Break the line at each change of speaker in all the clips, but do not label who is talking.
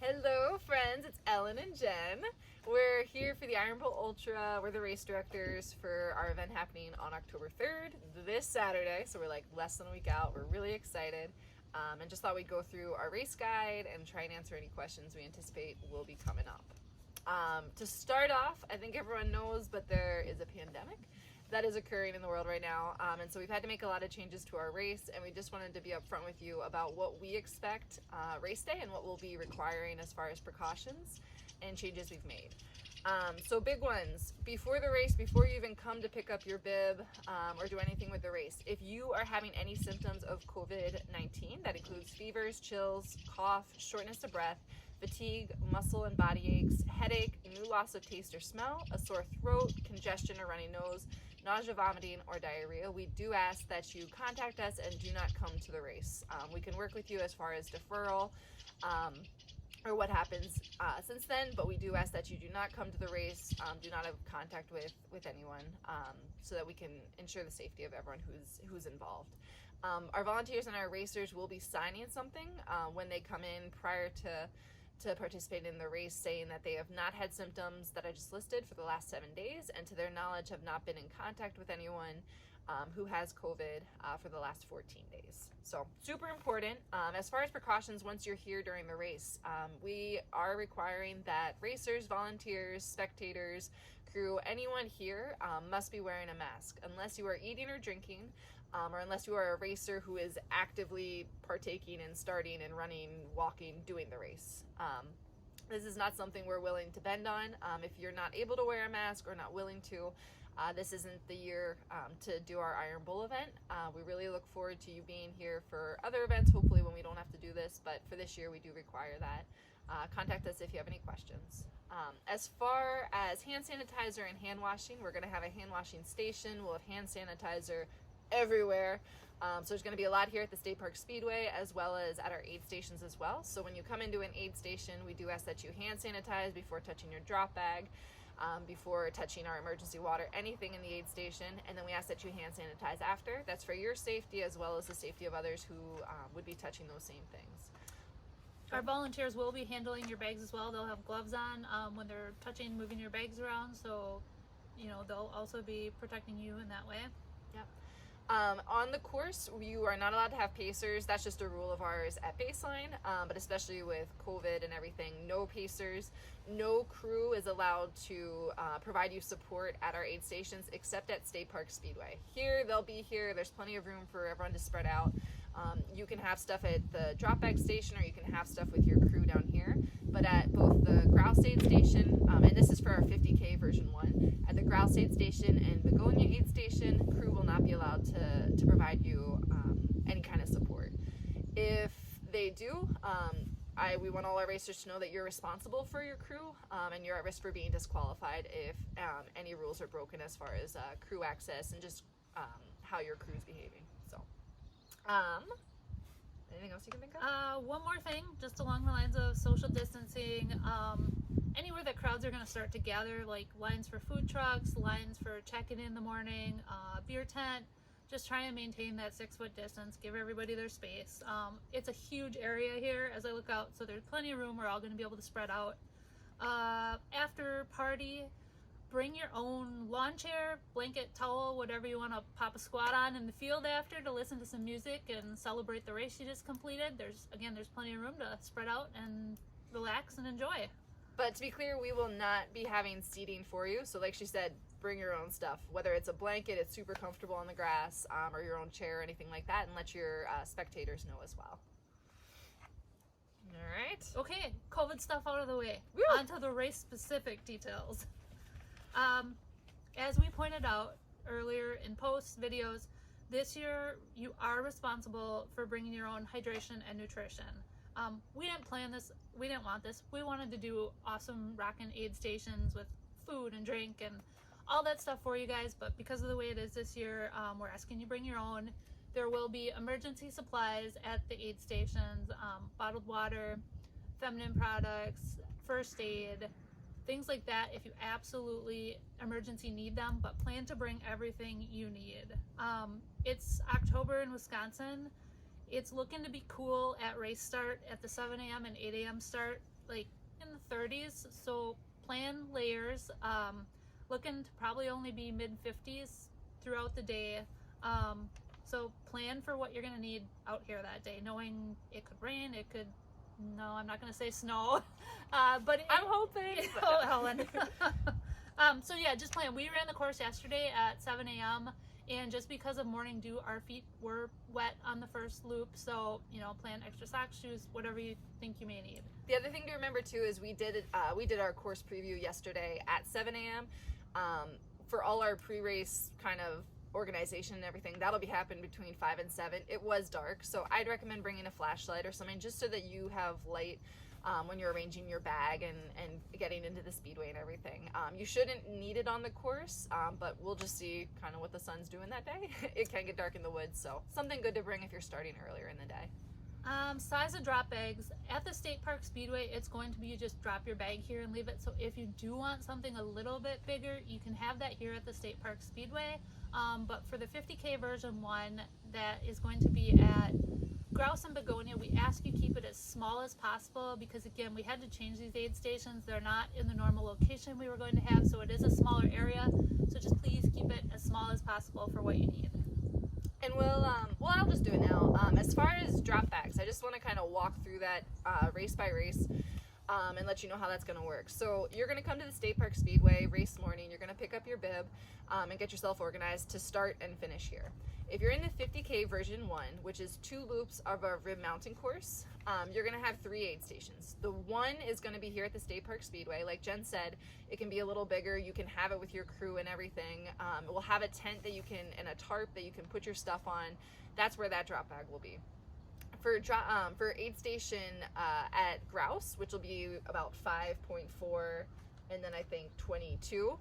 Hello friends, it's Ellen and Jen. We're here for the Ironbull Ultra. We're the race directors for our event happening on October 3rd, this Saturday. So we're like less than a week out. We're really excited and just thought we'd go through our race guide and try and answer any questions we anticipate will be coming up. To start off, I think everyone knows, but there is a pandemic that is occurring in the world right now, and so we've had to make a lot of changes to our race, and we just wanted to be upfront with you about what we expect race day and what we'll be requiring as far as precautions and changes we've made. So big ones, before the race, before you even come to pick up your bib or do anything with the race, if you are having any symptoms of COVID-19, that includes fevers, chills, cough, shortness of breath, fatigue, muscle and body aches, headache, new loss of taste or smell, a sore throat, congestion or runny nose, nausea, vomiting, or diarrhea, we do ask that you contact us and do not come to the race. We can work with you as far as deferral or what happens since then, but we do ask that you do not come to the race, do not have contact with anyone, so that we can ensure the safety of everyone who's involved. Our volunteers and our racers will be signing something when they come in prior to participate in the race, saying that they have not had symptoms that I just listed for the last 7 days, and to their knowledge have not been in contact with anyone who has COVID for the last 14 days. So super important. As far as precautions, once you're here during the race, we are requiring that racers, volunteers, spectators, crew, anyone here must be wearing a mask unless you are eating or drinking, or unless you are a racer who is actively partaking in starting and running, walking, doing the race. This is not something we're willing to bend on. If you're not able to wear a mask or not willing to, this isn't the year to do our Ironbull event. We really look forward to you being here for other events, hopefully when we don't have to do this, but for this year we do require that. Contact us if you have any questions. As far as hand sanitizer and hand washing, we're going to have a hand washing station. We'll have hand sanitizer everywhere. So there's going to be a lot here at the State Park Speedway as well as at our aid stations as well. So when you come into an aid station, we do ask that you hand sanitize before touching your drop bag, before touching our emergency water, anything in the aid station, and then we ask that you hand sanitize after. That's for your safety as well as the safety of others who would be touching those same things.
Our volunteers will be handling your bags as well. They'll have gloves on when they're touching, moving your bags around, so they'll also be protecting you in that way.
Yep. On the course, you are not allowed to have pacers. That's just a rule of ours at baseline, but especially with COVID and everything, no pacers. No crew is allowed to provide you support at our aid stations except at State Park Speedway. Here, they'll be here. There's plenty of room for everyone to spread out. You can have stuff at the drop bag station, or you can have stuff with your crew down here. But at both the Grouse Aid Station, and this is for our 50K version 1, at the Grouse Aid Station and Begonia Aid Station, crew will not be allowed to provide you any kind of support. If they do, we want all our racers to know that you're responsible for your crew, and you're at risk for being disqualified if any rules are broken as far as crew access and just how your crew's behaving. So, anything else you can think of?
One more thing, just along the lines of social distancing. Anywhere that crowds are going to start to gather, like lines for food trucks, lines for check-in in the morning, beer tent, just try and maintain that 6-foot distance, give everybody their space. It's a huge area here as I look out, so there's plenty of room. We're all going to be able to spread out. After party, bring your own lawn chair, blanket, towel, whatever you want to pop a squat on in the field after to listen to some music and celebrate the race you just completed. There's plenty of room to spread out and relax and enjoy.
But to be clear, we will not be having seating for you. So like she said, bring your own stuff, whether it's a blanket, it's super comfortable on the grass, or your own chair or anything like that, and let your spectators know as well. All right.
Okay, COVID stuff out of the way.
Woo!
On to the race-specific details. As we pointed out earlier in post videos, this year you are responsible for bringing your own hydration and nutrition. We didn't plan this, we didn't want this. We wanted to do awesome rockin' aid stations with food and drink and all that stuff for you guys, but because of the way it is this year, we're asking you bring your own. There will be emergency supplies at the aid stations, bottled water, feminine products, first aid, things like that if you absolutely emergency need them, but plan to bring everything you need. It's October in Wisconsin. It's looking to be cool at race start at the 7 a.m. and 8 a.m. start. like in the 30s, so plan layers. Looking to probably only be mid 50s throughout the day. So plan for what you're gonna need out here that day, knowing it could rain, it could, no, I'm not gonna say snow, but
I'm hoping.
oh, Helen. So yeah, just plan. We ran the course yesterday at 7 a.m. and just because of morning dew, our feet were wet on the first loop. So, you know, plan extra socks, shoes, whatever you think you may need.
The other thing to remember too is we did our course preview yesterday at 7 a.m. For all our pre-race kind of organization and everything. That'll be happening between 5 and 7. It was dark, so I'd recommend bringing a flashlight or something just so that you have light when you're arranging your bag and getting into the speedway and everything. You shouldn't need it on the course, but we'll just see kind of what the sun's doing that day. It can get dark in the woods, so something good to bring if you're starting earlier in the day.
Size of drop bags. At the State Park Speedway, it's going to be you just drop your bag here and leave it. So if you do want something a little bit bigger, you can have that here at the State Park Speedway. But for the 50K version 1, that is going to be at Grouse and Begonia, we ask you keep it as small as possible because, again, we had to change these aid stations. They're not in the normal location we were going to have, so it is a smaller area. So just please keep it as small as possible for what you need.
And I'll just do it now. As far as drop bags, I just want to kind of walk through that race by race and let you know how that's going to work. So you're going to come to the State Park Speedway race morning. You're going to pick up your bib and get yourself organized to start and finish here. If you're in the 50K version 1, which is 2 loops of a rib mountain course, you're going to have 3 aid stations. The one is going to be here at the State Park Speedway. Like Jen said, it can be a little bigger. You can have it with your crew and everything. It will have a tent that you can, and a tarp that you can put your stuff on. That's where that drop bag will be. For aid station at Grouse, which will be about 5.4 and then I think 22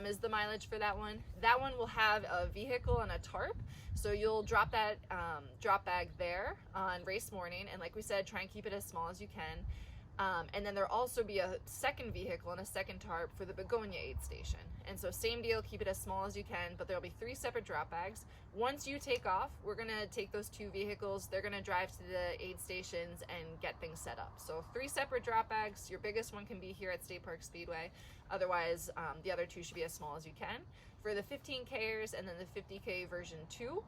is the mileage for that one. That one will have a vehicle and a tarp, so you'll drop that drop bag there on race morning, and like we said, try and keep it as small as you can. And then there'll also be a second vehicle and a second tarp for the Begonia aid station. And so same deal, keep it as small as you can, but there'll be 3 separate drop bags. Once you take off, we're gonna take those 2 vehicles, they're gonna drive to the aid stations and get things set up. So 3 separate drop bags. Your biggest one can be here at State Park Speedway. Otherwise, the other 2 should be as small as you can. For the 15Kers and then the 50K version 2,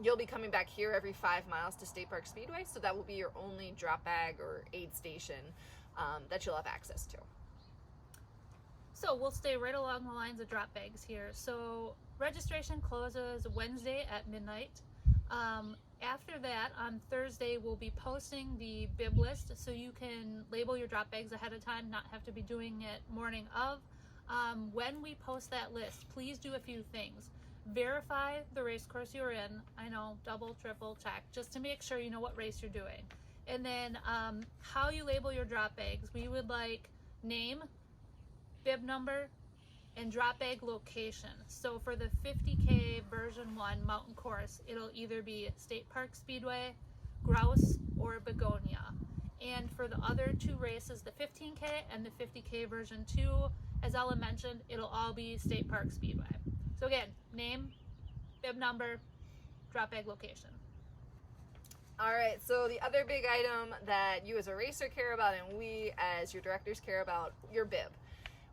you'll be coming back here every 5 miles to State Park Speedway, so that will be your only drop bag or aid station that you'll have access to.
So we'll stay right along the lines of drop bags here. So registration closes Wednesday at midnight. After that, on Thursday, we'll be posting the bib list so you can label your drop bags ahead of time, not have to be doing it morning of. When we post that list, please do a few things. Verify the race course you're in. I know, double, triple check, just to make sure you know what race you're doing. And then how you label your drop bags. We would like name, bib number, and drop bag location. So for the 50K version 1 mountain course, it'll either be State Park Speedway, Grouse, or Begonia. And for the other 2 races, the 15K and the 50K version 2, as Ella mentioned, it'll all be State Park Speedway. So again, name, bib number, drop bag location.
All right, so the other big item that you as a racer care about and we as your directors care about, your bib.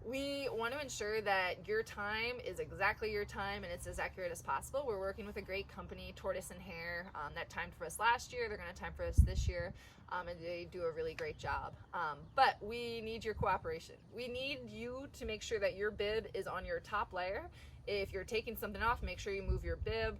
We want to ensure that your time is exactly your time and it's as accurate as possible. We're working with a great company, Tortoise and Hare, that timed for us last year. They're going to time for us this year, and they do a really great job. But we need your cooperation. We need you to make sure that your bib is on your top layer. If you're taking something off, make sure you move your bib.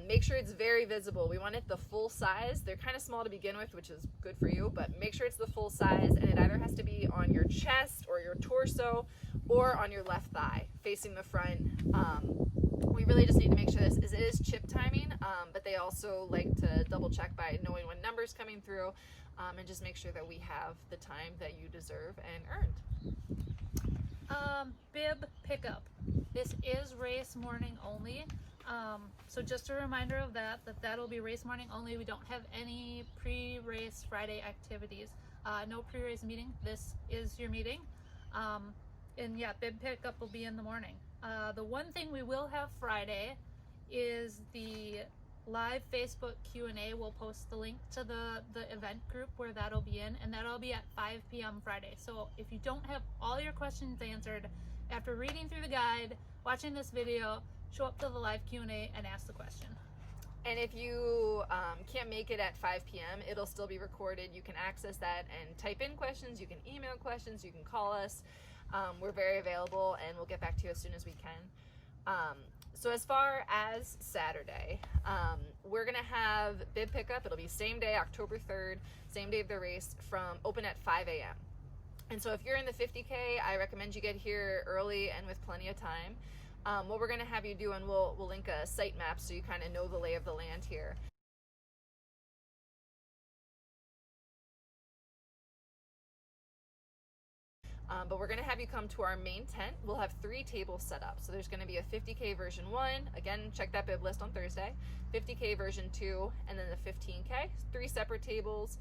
Make sure it's very visible. We want it the full size. They're kind of small to begin with, which is good for you, but make sure it's the full size, and it either has to be on your chest or your torso or on your left thigh facing the front. We really just need to make sure it is chip timing, but they also like to double check by knowing when numbers coming through, and just make sure that we have the time that you deserve and earned.
Bib Pickup. This is race morning only. So just a reminder of that'll be race morning only. We don't have any pre-race Friday activities. No pre-race meeting. This is your meeting. And yeah, bib pickup will be in the morning. The one thing we will have Friday is the live Facebook Q&A. We'll post the link to the event group where that'll be in, and that'll be at 5 p.m. Friday. So if you don't have all your questions answered after reading through the guide, watching this video, show up to the live Q&A and ask the question.
And if you can't make it at 5 p.m., it'll still be recorded. You can access that and type in questions. You can email questions. You can call us. We're very available, and we'll get back to you as soon as we can. So as far as Saturday, we're going to have Bib Pickup. It'll be same day, October 3rd, same day of the race, from open at 5 a.m. And so if you're in the 50K, I recommend you get here early and with plenty of time. What we're going to have you do, and we'll link a site map so you kind of know the lay of the land here. But we're going to have you come to our main tent. We'll have 3 tables set up. So there's going to be a 50K version 1. Again, check that bib list on Thursday. 50K version 2, and then the 15K. 3 separate tables.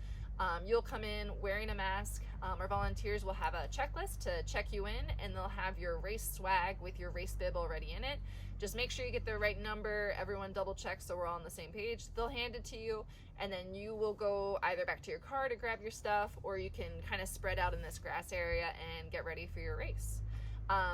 You'll come in wearing a mask. Our volunteers will have a checklist to check you in, and they'll have your race swag with your race bib already in it. Just make sure you get the right number. Everyone double check so we're all on the same page. They'll hand it to you, and then you will go either back to your car to grab your stuff, or you can kind of spread out in this grass area and get ready for your race.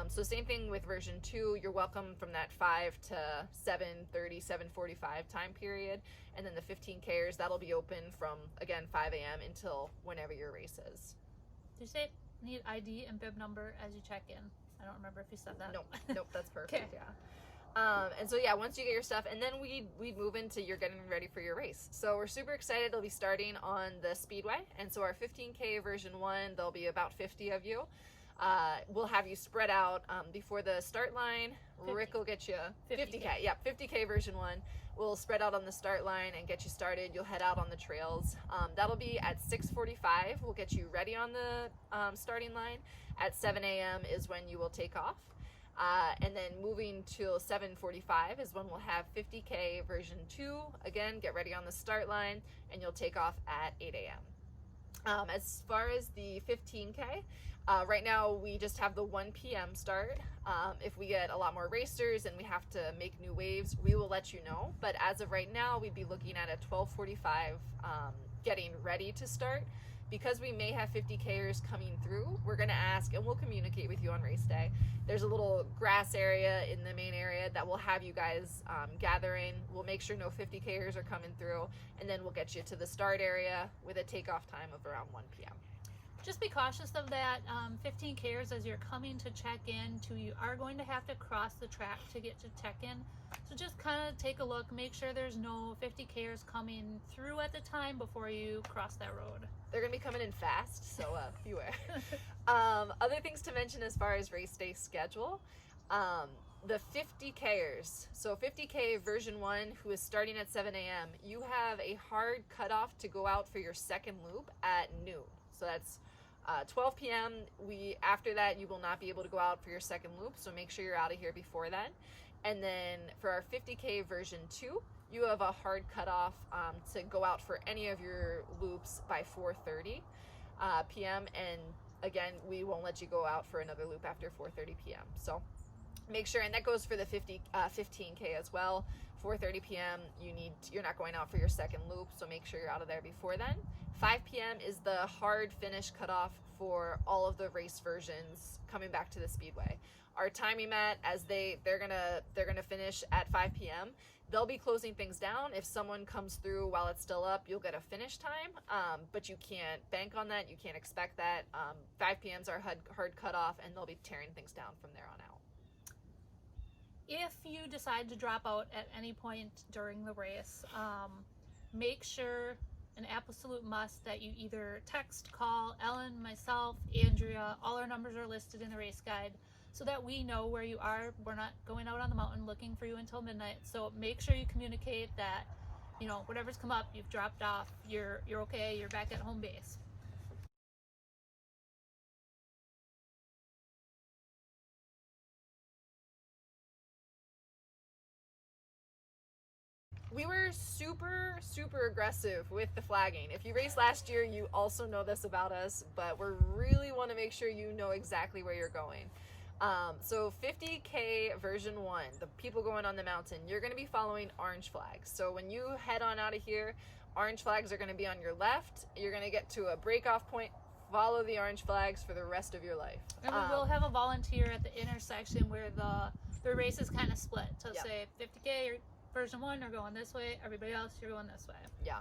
So same thing with version 2. You're welcome from that 5 to 7:30, 7:45 time period. And then the 15Kers, that'll be open from, again, 5 a.m. until whenever your race is.
Did you say need ID and bib number as you check in? I don't remember if you said that.
Nope, that's perfect.
Okay.
Yeah. And so yeah, once you get your stuff, and then we move into you're getting ready for your race. So we're super excited. It'll be starting on the Speedway, and so our 15K version 1, there'll be about 50 of you. We'll have you spread out before the start line.
50.
Rick will get you
50K.
Yeah, 50K version 1. We'll spread out on the start line and get you started. You'll head out on the trails. That'll be at 6:45. We'll get you ready on the starting line. At 7 a.m. is when you will take off. And then moving till 7:45 is when we'll have 50K version 2. Again, get ready on the start line, and you'll take off at 8 a.m. As far as the 15K, right now we just have the 1 p.m. start. If we get a lot more racers and we have to make new waves, we will let you know. But as of right now, we'd be looking at a 12:45 getting ready to start. Because we may have 50Kers coming through, we're going to ask, and we'll communicate with you on race day. There's a little grass area in the main area that we'll have you guys gather in. We'll make sure no 50Kers are coming through, and then we'll get you to the start area with a takeoff time of around 1 p.m.
Just be cautious of that. 15Kers, as you're coming to check in, you are going to have to cross the track to get to check-in. So just kind of take a look, make sure there's no 50Kers coming through at the time before you cross that road.
They're going to be coming in fast, so beware. Other things to mention as far as race day schedule, the 50Kers, so 50K version 1, who is starting at 7 a.m., you have a hard cutoff to go out for your second loop at noon. So that's 12 p.m. After that, you will not be able to go out for your second loop, so make sure you're out of here before then. And then for our 50K version 2, you have a hard cutoff to go out for any of your loops by 4:30 p.m. And again, we won't let you go out for another loop after 4:30 p.m. So make sure, and that goes for the 15K as well. 4:30 p.m. you're not going out for your second loop, so make sure you're out of there before then. 5 p.m. is the hard finish cutoff for all of the race versions coming back to the Speedway. Our timing mat, as they're gonna finish at 5 p.m. They'll be closing things down. If someone comes through while it's still up, you'll get a finish time, but you can't bank on that. You can't expect that. 5 p.m. is our hard cutoff, and they'll be tearing things down from there on out.
If you decide to drop out at any point during the race, make sure, an absolute must, that you either text, call Ellen, myself, Andrea. All our numbers are listed in the race guide, so that we know where you are. We're not going out on the mountain looking for you until midnight. So make sure you communicate that, whatever's come up, you've dropped off, you're okay, you're back at home base.
We were super aggressive with the flagging. If you raced last year, you also know this about us, but we really want to make sure you know exactly where you're going. So 50K version 1, the people going on the mountain, you're going to be following orange flags. So when you head on out of here, orange flags are going to be on your left. You're going to get to a breakoff point, follow the orange flags for the rest of your life.
And we will have a volunteer at the intersection where the race is kind of split. So say 50K or version 1 are going this way, everybody else you're going this way.
Yeah.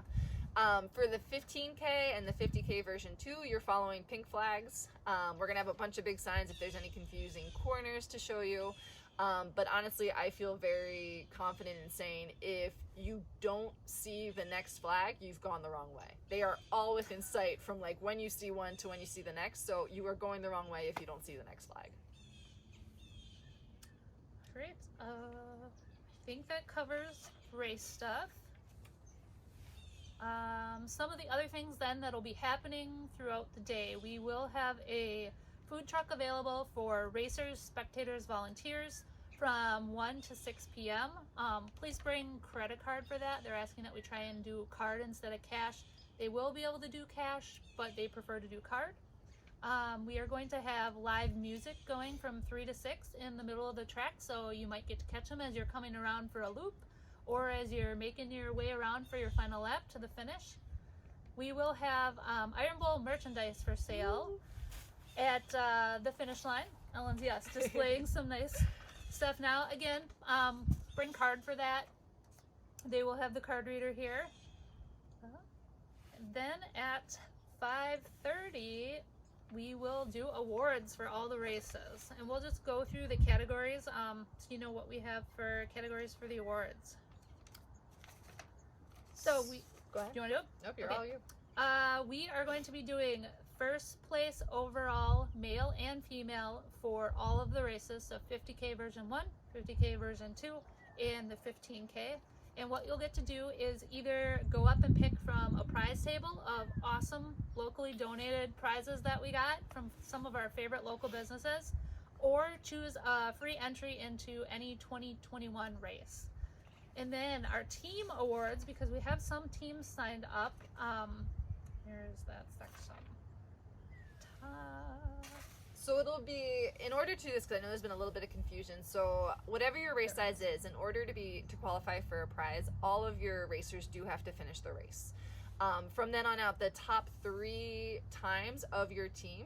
For the 15K and the 50K version 2, you're following pink flags. We're going to have a bunch of big signs if there's any confusing corners to show you. But honestly, I feel very confident in saying if you don't see the next flag, you've gone the wrong way. They are all within sight from like when you see one to when you see the next. So you are going the wrong way if you don't see the next flag.
Great. I think that covers race stuff. Some of the other things then that'll be happening throughout the day. We will have a food truck available for racers, spectators, volunteers from 1 to 6 p.m. Please bring credit card for that. They're asking that we try and do card instead of cash. They will be able to do cash, but they prefer to do card. We are going to have live music going from 3 to 6 in the middle of the track, so you might get to catch them as you're coming around for a loop or as you're making your way around for your final lap to the finish. We will have Ironbull merchandise for sale at the finish line. Ellen's, yes, displaying some nice stuff now. Again, bring card for that. They will have the card reader here. Then at 5:30, we will do awards for all the races. And we'll just go through the categories so you know what we have for categories for the awards. So
Go ahead.
do you want to do it?
Nope, you're
Okay.
all you.
We are going to be doing first place overall, male and female, for all of the races. So 50K version 1, 50K version 2, and the 15K. And what you'll get to do is either go up and pick from a prize table of awesome locally donated prizes that we got from some of our favorite local businesses, or choose a free entry into any 2021 race. And then our team awards, because we have some teams signed up. Here's that section.
So it'll be, in order to do this, because I know there's been a little bit of confusion, so whatever your race size is, in order to qualify for a prize, all of your racers do have to finish the race. From then on out, the top 3 times of your team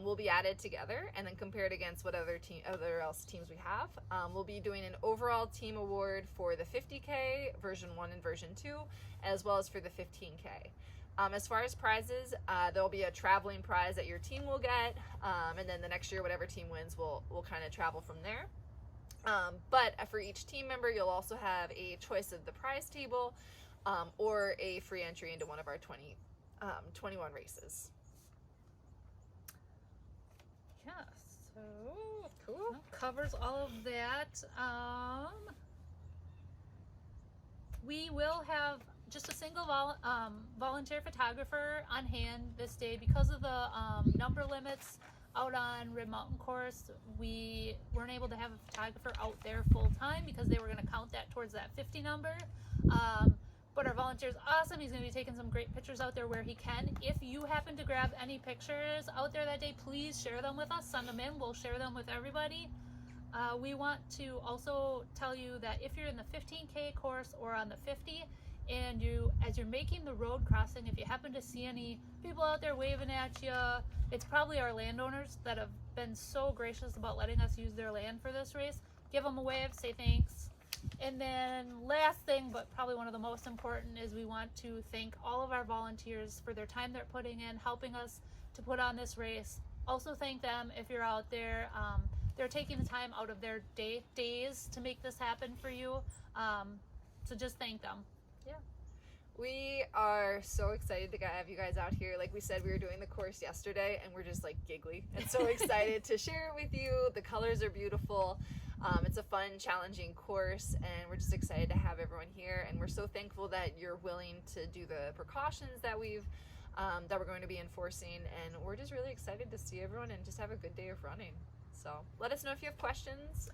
will be added together and then compared against what other teams we have. We'll be doing an overall team award for the 50K, version 1 and version 2, as well as for the 15K. As far as prizes, there'll be a traveling prize that your team will get, and then the next year, whatever team wins, will kind of travel from there. But for each team member, you'll also have a choice of the prize table or a free entry into one of our 21 races.
Yeah, so
Cool.
that covers all of that. We will have just a single volunteer photographer on hand this day because of the number limits out on Rib Mountain Course. We weren't able to have a photographer out there full time because they were going to count that towards that 50 number. But our volunteer is awesome. He's going to be taking some great pictures out there where he can. If you happen to grab any pictures out there that day, please share them with us. Send them in. We'll share them with everybody. We want to also tell you that if you're in the 15K course or on the 50, and as you're making the road crossing, if you happen to see any people out there waving at you, it's probably our landowners that have been so gracious about letting us use their land for this race. Give them a wave, say thanks. And then last thing, but probably one of the most important, is we want to thank all of our volunteers for their time they're putting in, helping us to put on this race. Also thank them if you're out there. They're taking the time out of their days to make this happen for you. So just thank them.
Yeah. We are so excited to have you guys out here. Like we said, we were doing the course yesterday and we're just like giggly and so excited to share it with you. The colors are beautiful. It's a fun, challenging course, and we're just excited to have everyone here. And we're so thankful that you're willing to do the precautions that we're going to be enforcing. And we're just really excited to see everyone and just have a good day of running. So let us know if you have questions.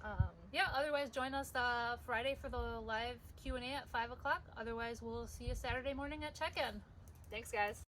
Yeah, otherwise join us Friday for the live Q&A at 5 o'clock. Otherwise, we'll see you Saturday morning at check-in.
Thanks, guys.